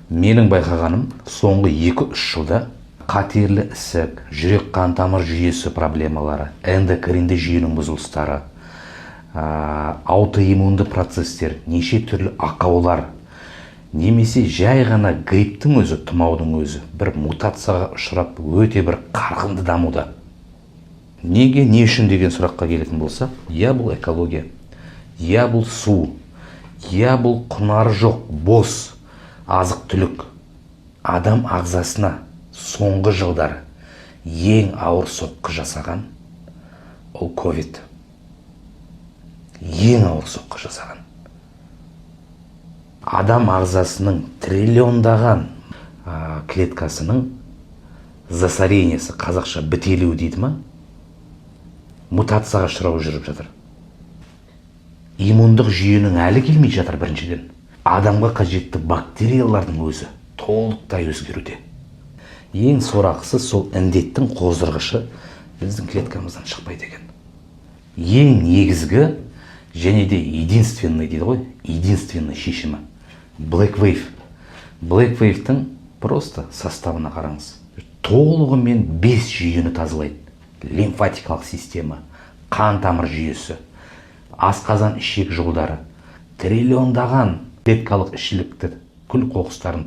Менің байқағаным, соңғы 2-3 жылда қатерлі ісік, жүрек қан тамыр жүйесі проблемалары, эндокринді жүйенің бұзылыстары, аутоиммунды процестер, неше түрлі ақаулар, немесе жай ғана грипптің өзі, тұмаудың өзі бір мутацияға ұшырап, өте бір қарқынды дамуда. Неге, не үшін деген сұраққа келетін болса, я бұл экология, я бұл су, я бұл құнары жоқ, бос азық түлік. Адам ағзасына соңғы жылдары ең ауыр соққы жасаған ол ковид. Ең ауыр соққы жасаған. Адам ағзасының триллиондаған клеткасының засорениесі, қазақша бітелуі дейді ма, мутацияға ұшырап жүріп жатыр. Иммундық жүйенің әлі келмей жатыр біріншіден. Адамға қажетті бактериялардың өзі толықтай өзгеруде. Ең сорақысы сол індеттің қоздырғышы біздің клеткамыздан шықпайды екен. Ең негізгі және де единственный дейді ғой, единственный шешімі Black Wave. Black Wave'тің просто составына қараңыз. Толығымен 5 жүйені тазалайды. Лимфатикалық система, қан тамыр жүйесі, асқазан ішек жолдары, триллиондаған клеткалық ішілікті күл қоқыстарын